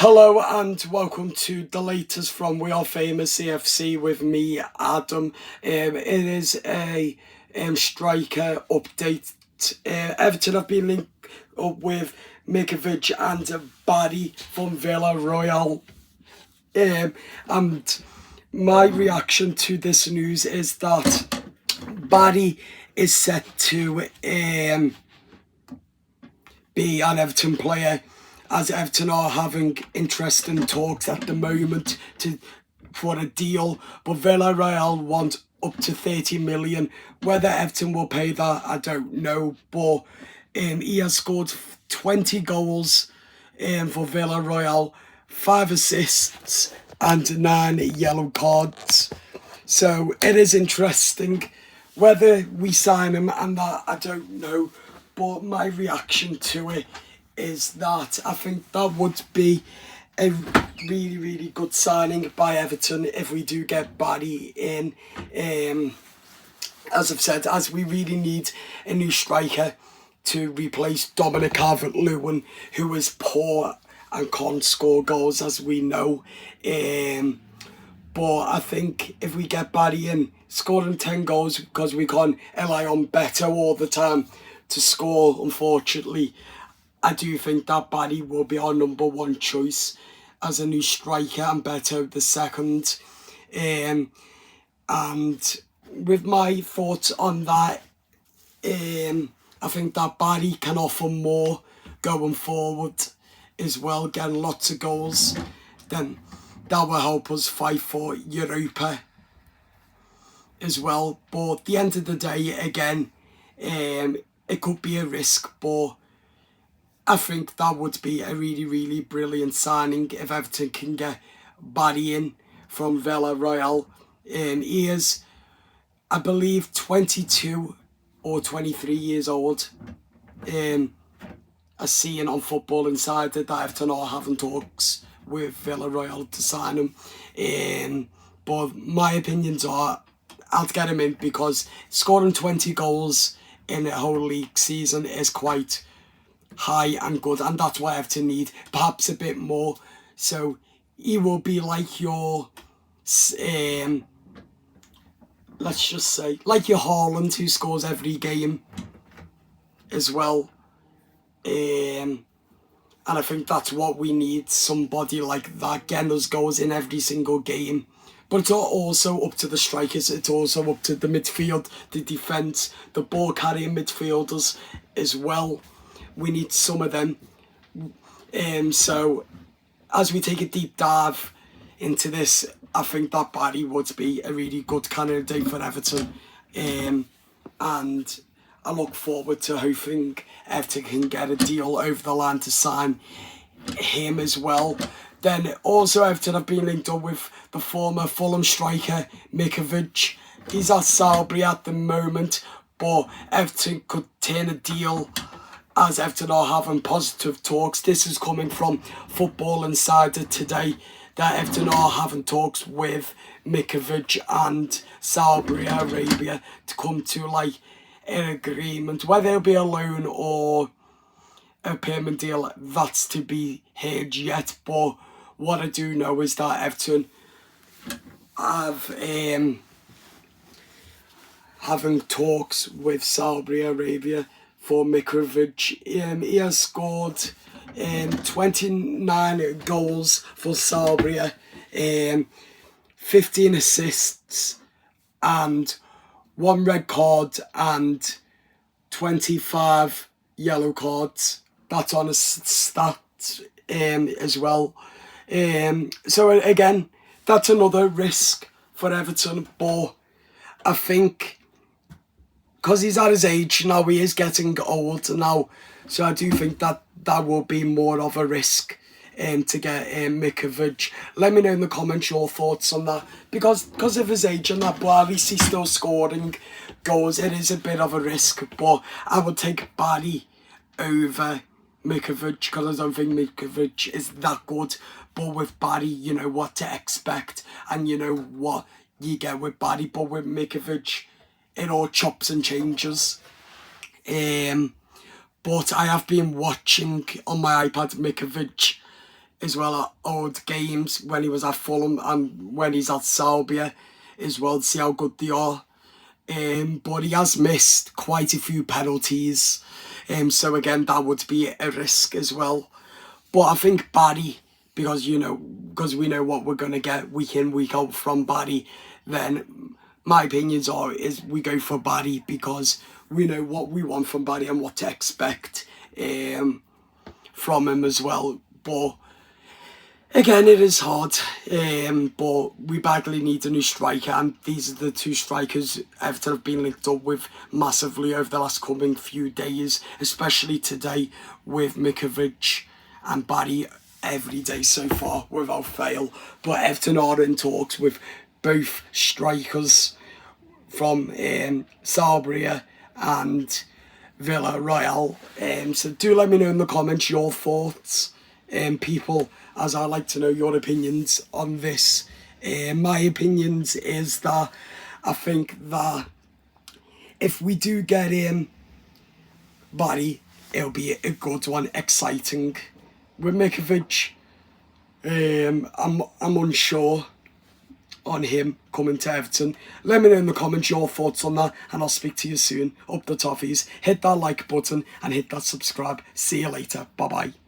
Hello and welcome to the latest from We Are Famous CFC with me, Adam. It is a striker update. Everton have been linked up with Mikovic and Barry from Villarreal. And my reaction to this news is that Barry is set to be an Everton player, as Everton are having interesting talks at the moment for a deal, but Villarreal want up to 30 million. Whether Everton will pay that, I don't know, but he has scored 20 goals for Villarreal, 5 assists and 9 yellow cards. So it is interesting. Whether we sign him and that, I don't know, but my reaction to it is that I think that would be a really, really good signing by Everton if we do get Barry in. As I've said, as we really need a new striker to replace Dominic Calvert-Lewin, who is poor and can't score goals, as we know. But I think if we get Barry in, scoring 10 goals, because we can't rely on Beto all the time to score, unfortunately, I do think that Barry will be our number one choice as a new striker and Beto the second. And with my thoughts on that, I think that Barry can offer more going forward as well, getting lots of goals. Then that will help us fight for Europa as well. But at the end of the day, again, it could be a risk, but I think that would be a really, really brilliant signing if Everton can get Barry in from Villarreal. He is, I believe, 22 or 23 years old. I seen on Football Insider that Everton are having talks with Villarreal to sign him. But my opinions are, I'll get him in, because scoring 20 goals in a whole league season is quite high and good, and that's what Everton need, perhaps a bit more. So he will be like your let's just say like your Haaland, who scores every game as well. And I think that's what we need, somebody like that getting us goals in every single game. But it's also up to the strikers, it's also up to the midfield, the defence, the ball carrying midfielders as well. We need some of them. So as we take a deep dive into this, I think that Barry would be a really good candidate for Everton. And I look forward to hoping Everton can get a deal over the line to sign him as well. Then also Everton have been linked up with the former Fulham striker Mikovic. He's at Salisbury at the moment, but Everton could turn a deal, as Everton are having positive talks. This is coming from Football Insider today, that Everton are having talks with Mikovic and Saudi Arabia to come to like an agreement. Whether it'll be a loan or a payment deal, that's to be heard yet. But what I do know is that Everton have having talks with Saudi Arabia for Mikovic. He has scored 29 goals for Saudi, 15 assists and 1 red card and 25 yellow cards. That's on a stat as well. So again, that's another risk for Everton, but I think because he's at his age now, he is getting old now, so I do think that that will be more of a risk to get Mikovic. Let me know in the comments your thoughts on that, because of his age and that, but at least he's still scoring goals. It is a bit of a risk, but I would take Barry over Mikovic, because I don't think Mikovic is that good. But with Barry, you know what to expect, and you know what you get with Barry. But with Mikovic, it all chops and changes. But I have been watching on my iPad Mikovic as well at old games when he was at Fulham and when he's at Serbia as well, to see how good they are. But he has missed quite a few penalties, so again that would be a risk as well. But I think Barry, because we know what we're going to get week in, week out from Barry, then my opinions is we go for Barry because we know what we want from Barry and what to expect from him as well. But again, it is hard, but we badly need a new striker, and these are the two strikers Everton have been linked up with massively over the last coming few days, especially today with Mikovic and Barry every day so far without fail. But Everton are in talks with both strikers from Serbia and Villarreal. So do let me know in the comments your thoughts, people, as I like to know your opinions on this. My opinions is that I think that if we do get Barry, it'll be a good one, exciting. With Mikovic, I'm unsure on him coming to Everton. Let me know in the comments your thoughts on that, and I'll speak to you soon. Up the toffees, hit that like button and hit that subscribe. See you later. Bye bye.